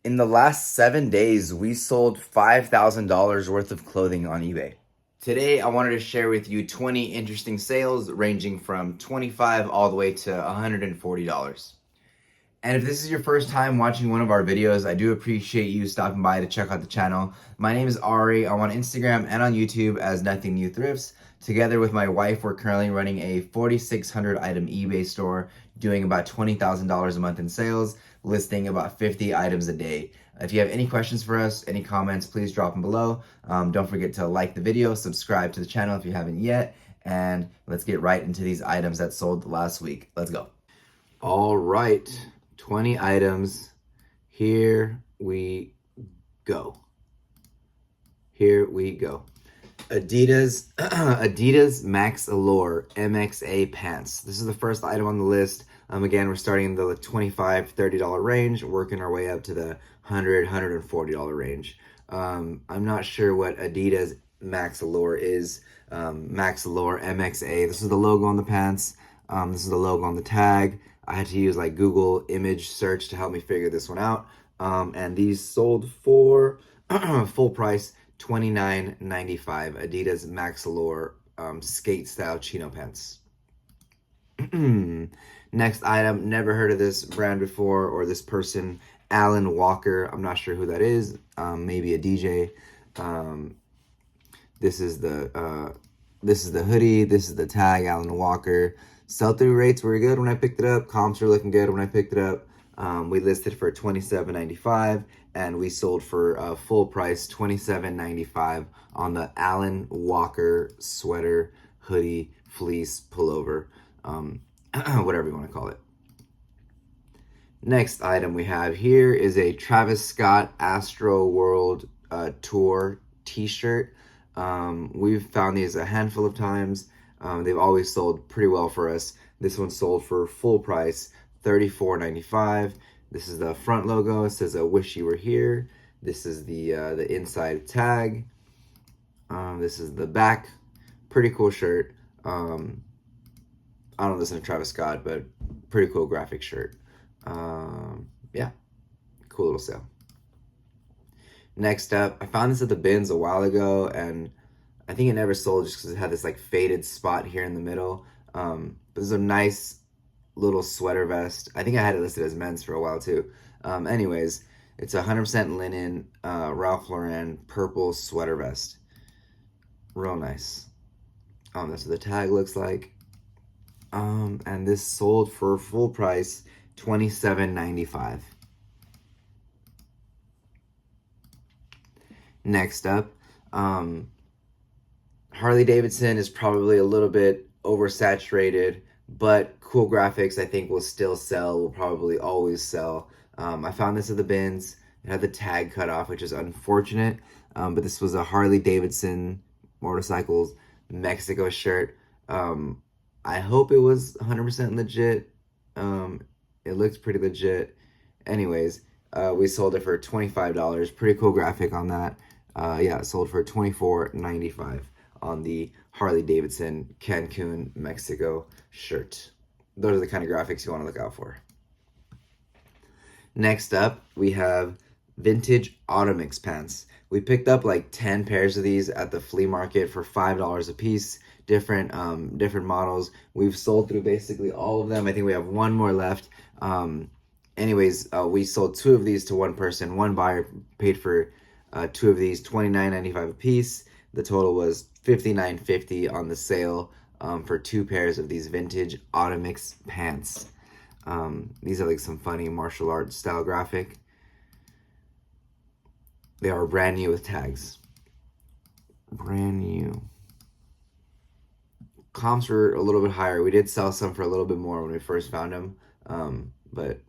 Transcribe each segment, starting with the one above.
In the last 7 days, we sold $5,000 worth of clothing on eBay. Today, I wanted to share with you 20 interesting sales ranging from $25 all the way to $140. And if this is your first time watching one of our videos, I do appreciate you stopping by to check out the channel. My name is Ari. I'm on Instagram and on YouTube as Nothing New Thrifts. Together with my wife, we're currently running a 4,600 item eBay store, doing about $20,000 a month in sales, listing about 50 items a day. If you have any questions for us, any comments, please drop them below. Don't forget to like the video, subscribe to the channel if you haven't yet, and let's get right into these items that sold last week. Let's go. All right. 20 items. Here we go. Here we go. Adidas Adidas Max Allure MXA pants. This is the first item on the list. Again, we're starting in the $25, $30 range, working our way up to the $100, $140 range. I'm not sure what Adidas Max Allure is. Max Allure MXA. This is the logo on the pants. This is the logo on the tag. I had to use like Google image search to help me figure this one out. And these sold for full price $29.95. Adidas Max Allure skate style chino pants. Next item, never heard of this brand before or this person, Alan Walker. I'm not sure who that is. Maybe a DJ. This is the hoodie. This is the tag, Alan Walker. Sell-through rates were good when I picked it up. Comps were looking good when I picked it up. We listed for $27.95 and we sold for full price $27.95 on the Alan Walker sweater, hoodie, fleece, pullover, whatever you want to call it. Next item we have here is a Travis Scott Astro World Tour t-shirt. We've found these a handful of times. They've always sold pretty well for us. This one sold for full price, $34.95. This is the front logo. It says, "I wish you were here." This is the inside tag. This is the back. Pretty cool shirt. I don't listen to Travis Scott, but pretty cool graphic shirt. Yeah, cool little sale. Next up, I found this at the bins a while ago, and I think it never sold just because it had this like faded spot here in the middle. But this is a nice little sweater vest. I think I had it listed as men's for a while too. Anyways, it's 100% linen, Ralph Lauren purple sweater vest. Real nice. That's what the tag looks like. And this sold for full price, $27.95. Next up, Harley Davidson is probably a little bit oversaturated, but cool graphics I think will still sell, will probably always sell. I found this at the bins. It had the tag cut off, which is unfortunate, but this was a Harley Davidson motorcycles Mexico shirt. I hope it was 100% legit. It looks pretty legit. Anyways, we sold it for $25. Pretty cool graphic on that. Yeah, it sold for $24.95 on the Harley Davidson Cancun, Mexico shirt. Those are the kind of graphics you want to look out for. Next up, we have vintage Automix pants. We picked up like 10 pairs of these at the flea market for $5 a piece. Different models. We've sold through basically all of them. I think we have one more left. Anyways, we sold 2 of these to one person. One buyer paid for 2 of these, $29.95 a piece. The total was $59.50 on the sale for 2 pairs of these vintage Automix pants. These are like some funny martial arts style graphic. They are brand new with tags. Brand new. Comps were a little bit higher. We did sell some for a little bit more when we first found them, but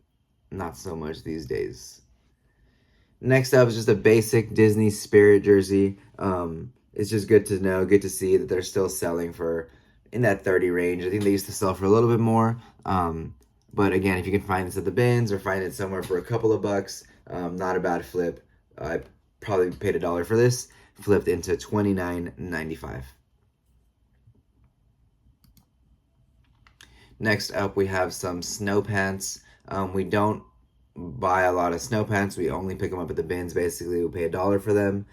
not so much these days. Next up is just a basic Disney Spirit jersey. It's just good to know, good to see that they're still selling for in that 30 range. I think they used to sell for a little bit more. But again, if you can find this at the bins or find it somewhere for a couple of bucks, not a bad flip. I probably paid $1 for this, flipped into $29.95. Next up, we have some snow pants. We don't buy a lot of snow pants. We only pick them up at the bins. Basically, we pay $1 for them,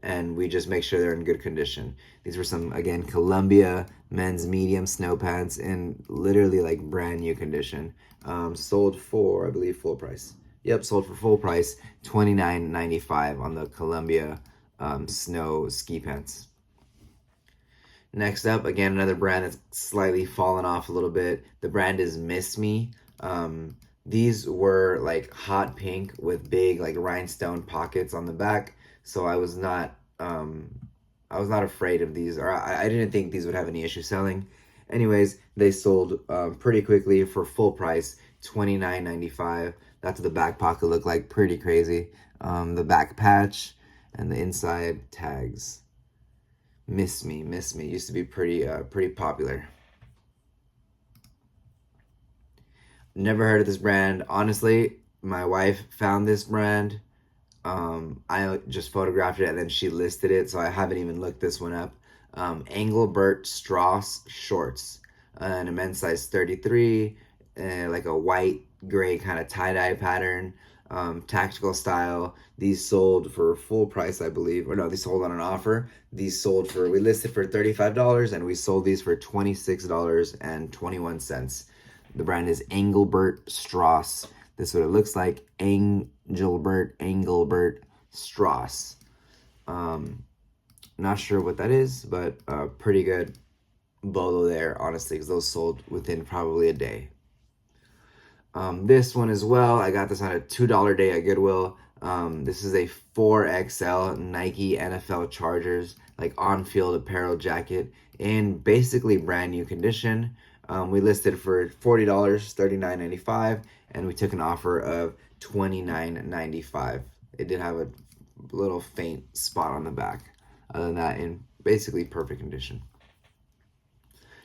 and we just make sure they're in good condition. These were some, again, Columbia men's medium snow pants in literally like brand new condition. Sold for, I believe, full price. Yep, sold for full price, $29.95 on the Columbia snow ski pants. Next up, again, another brand that's slightly fallen off a little bit. The brand is Miss Me. These were like hot pink with big like rhinestone pockets on the back. So I was not afraid of these, or I didn't think these would have any issue selling. Anyways, they sold pretty quickly for full price, $29.95. That's what the back pocket looked like, pretty crazy. The back patch and the inside tags. Miss Me used to be pretty popular. Never heard of this brand. Honestly, my wife found this brand. I just photographed it and then she listed it, so I haven't even looked this one up. Engelbert Strauss shorts, and a men's size 33, like a white gray kind of tie-dye pattern, tactical style. These sold for full price, I believe, or no, they sold on an offer. These sold for, we listed for $35 and we sold these for $26.21. The brand is Engelbert Strauss. This is what it looks like. Engelbert Strauss. Not sure what that is, but pretty good BOLO there, honestly, because those sold within probably a day. This one as well, I got this on a $2 day at Goodwill. This is a 4XL Nike NFL Chargers, like on-field apparel jacket in basically brand new condition. We listed for $40, $39.95, and we took an offer of $29.95. It did have a little faint spot on the back. Other than that, in basically perfect condition.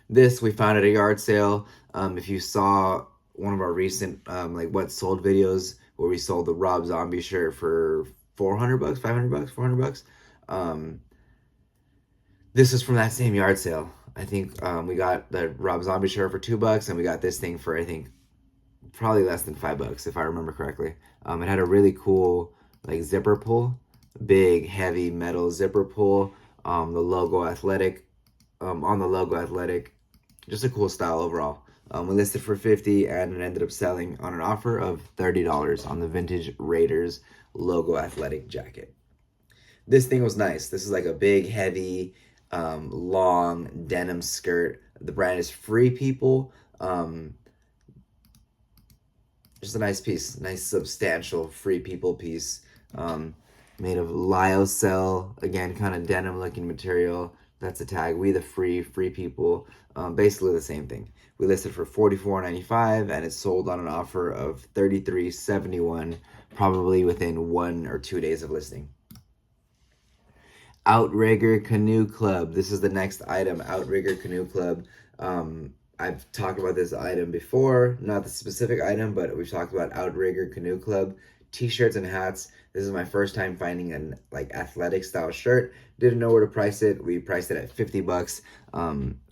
This we found at a yard sale. If you saw one of our recent like what sold videos where we sold the Rob Zombie shirt for $400, $500, $400. This is from that same yard sale. I think we got the Rob Zombie shirt for $2, and we got this thing for, I think, probably less than $5 if I remember correctly. It had a really cool like zipper pull, big heavy metal zipper pull. The logo athletic, on the logo athletic, just a cool style overall. We listed for $50 and it ended up selling on an offer of $30 on the vintage Raiders logo athletic jacket. This thing was nice. This is like a big heavy long denim skirt. The brand is Free People. Just a nice piece, nice substantial Free People piece, made of lyocell, again, kind of denim looking material. That's a tag. We the Free People, basically the same thing. We listed for $44.95 and it sold on an offer of $33.71, probably within 1 or 2 days of listing. Outrigger Canoe Club. This is the next item, Outrigger Canoe Club. I've talked about this item before, not the specific item, but we've talked about Outrigger Canoe Club t-shirts and hats. This is my first time finding an like athletic style shirt. Didn't know where to price it. We priced it at $50.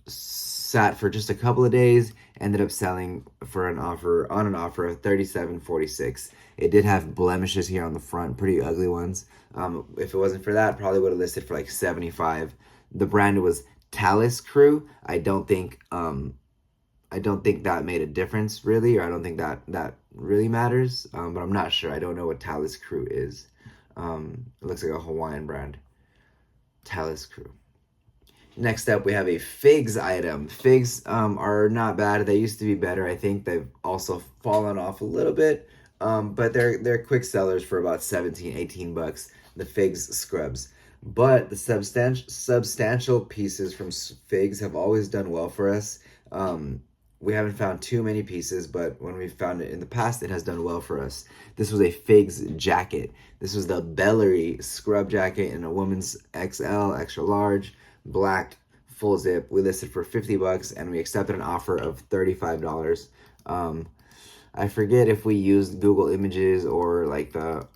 Sat for just a couple of days, ended up selling for an offer of $37.46. It did have blemishes here on the front, pretty ugly ones. If it wasn't for that, probably would have listed for like $75. The brand was Talus Crew. I don't think that made a difference really, or I don't think that really matters. But I'm not sure. I don't know what Talus Crew is. It looks like a Hawaiian brand. Talus Crew. Next up, we have a Figs item. Figs are not bad. They used to be better. I think they've also fallen off a little bit, but they're quick sellers for about $17-18. The Figs scrubs, but the substantial pieces from Figs have always done well for us. We haven't found too many pieces, but when we've found it in the past, it has done well for us. This was a Figs jacket. This was the Bellery scrub jacket in a woman's XL, extra large, black, full zip. We listed for $50 and we accepted an offer of $35. I forget if we used Google Images or like the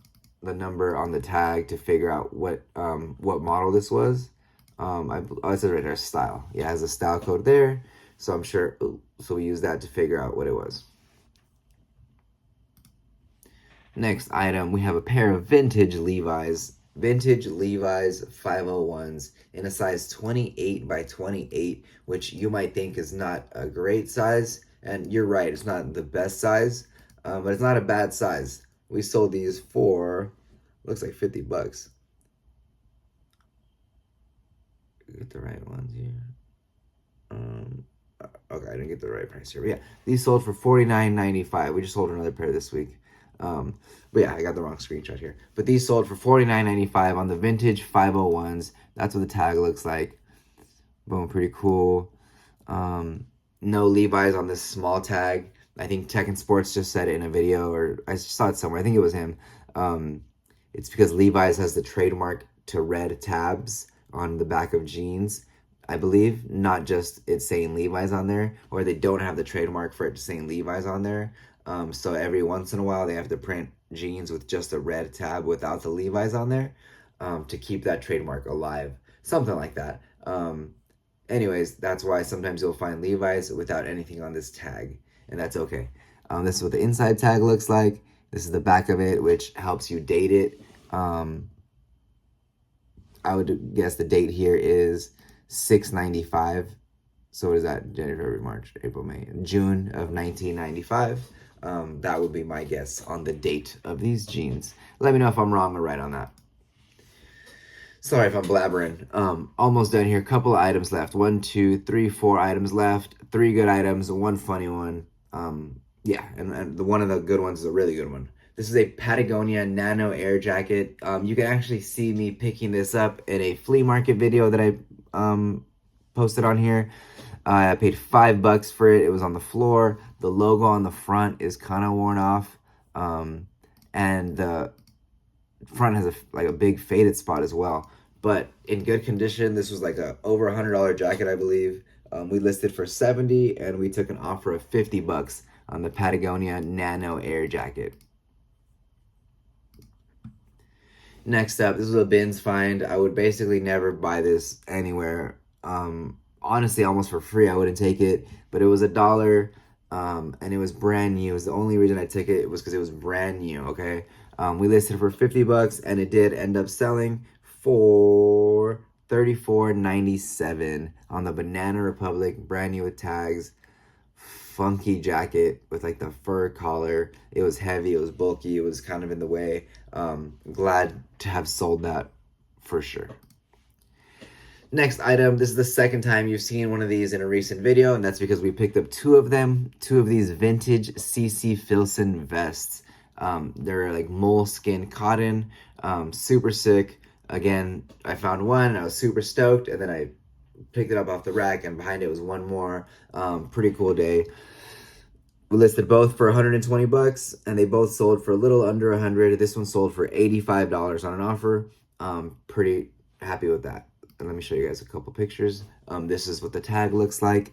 number on the tag to figure out what model this was. It says right there, style. Yeah, it has a style code there. So I'm sure, so we used that to figure out what it was. Next item, we have a pair of vintage Levi's. Vintage Levi's 501s in a size 28 by 28, which you might think is not a great size. And you're right, it's not the best size, but it's not a bad size. We sold these for, looks like 50 bucks. Get the right ones here. Okay, I didn't get the right price here. But yeah, these sold for $49.95. We just sold another pair this week. But yeah, I got the wrong screenshot here. But these sold for $49.95 on the vintage 501s. That's what the tag looks like. Boom, pretty cool. No Levi's on this small tag. I think Tech and Sports just said it in a video, or I saw it somewhere. I think it was him. It's because Levi's has the trademark to red tabs on the back of jeans, I believe, not just it saying Levi's on there, or they don't have the trademark for it saying Levi's on there. So every once in a while they have to print jeans with just a red tab without the Levi's on there, to keep that trademark alive. Something like that. Anyways, that's why sometimes you'll find Levi's without anything on this tag, and that's okay. This is what the inside tag looks like. This is the back of it, which helps you date it. I would guess the date here is 6/95. So what is that? January, February, March, April, May, June of 1995. That would be my guess on the date of these jeans. Let me know if I'm wrong or right on that. Sorry if I'm blabbering. Almost done here. Couple of items left. 1, 2, 3, 4 items left. 3 good items, 1 funny one. Yeah, and one of the good ones is a really good one. This is a Patagonia Nano Air Jacket. You can actually see me picking this up in a flea market video that I posted on here. I paid $5 for it. It was on the floor. The logo on the front is kind of worn off. And the front has a big faded spot as well. But in good condition. This was like a over $100 jacket, I believe. We listed for $70 and we took an offer of $50 on the Patagonia Nano Air Jacket. Next up, this is a bins find. I would basically never buy this anywhere. Honestly, almost for free, I wouldn't take it. But it was $1, and it was brand new. It was the only reason I took it was because it was brand new, okay? We listed for $50, and it did end up selling for $34.97 on the Banana Republic, brand new with tags. Funky jacket with like the fur collar. It was heavy, it was bulky, it was kind of in the way. Glad to have sold that for sure. Next item, this is the second time you've seen one of these in a recent video, and that's because we picked up 2 of them, 2 of these vintage CC Filson vests. They're like moleskin cotton, super sick. Again, I found one, I was super stoked, and then I picked it up off the rack, and behind it was one more. Pretty cool day. We listed both for $120, and they both sold for a little under $100. This one sold for $85 on an offer. Pretty happy with that. And let me show you guys a couple pictures. This is what the tag looks like.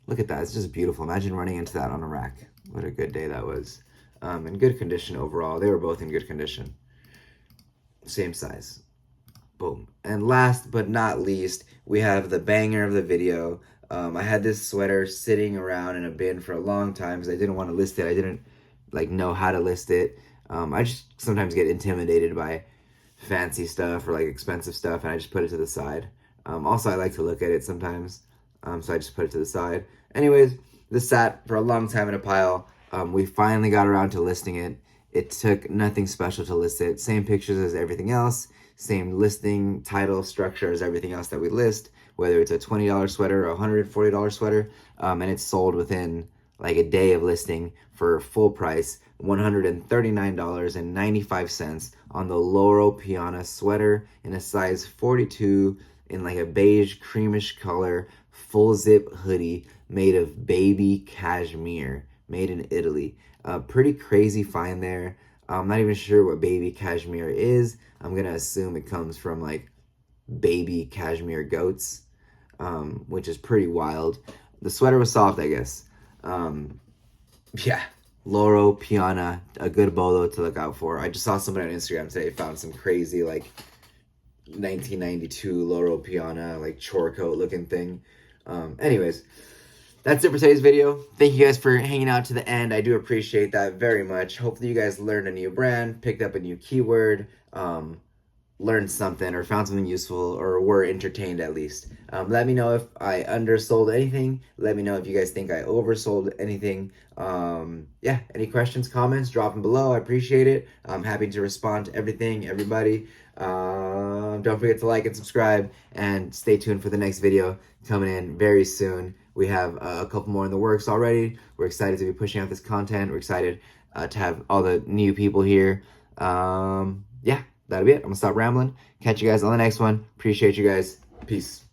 Look at that, it's just beautiful. Imagine running into that on a rack. What a good day that was. In good condition overall. They were both in good condition. Same size. Boom. And last but not least, we have the banger of the video. I had this sweater sitting around in a bin for a long time because I didn't want to list it. I didn't know how to list it. I just sometimes get intimidated by fancy stuff or expensive stuff, and I just put it to the side. Also, I like to look at it sometimes, so I just put it to the side. Anyways, this sat for a long time in a pile. We finally got around to listing it. It took nothing special to list it. Same pictures as everything else. Same listing, title, structure as everything else that we list, whether it's a $20 sweater or a $140 sweater, and it's sold within a day of listing for full price, $139.95 on the Loro Piana sweater in a size 42 in a beige creamish color, full zip hoodie made of baby cashmere, made in Italy. Pretty crazy find there. I'm not even sure what baby cashmere is. I'm gonna assume it comes from baby cashmere goats, which is pretty wild. The sweater was soft, I guess. Yeah, Loro Piana, a good bolo to look out for. I just saw somebody on Instagram today found some crazy 1992 Loro Piana chore coat looking thing. Anyways, That's it for today's video. Thank you guys for hanging out to the end. I do appreciate that very much. Hopefully you guys learned a new brand, picked up a new keyword, learned something or found something useful or were entertained at least. Let me know if I undersold anything. Let me know if you guys think I oversold anything. Yeah, any questions, comments, drop them below. I appreciate it. I'm happy to respond to everything, everybody. Don't forget to like and subscribe, and stay tuned for the next video coming in very soon. We have a couple more in the works already. We're excited to be pushing out this content. We're excited to have all the new people here. Yeah, that'll be it. I'm gonna stop rambling. Catch you guys on the next one. Appreciate you guys. Peace.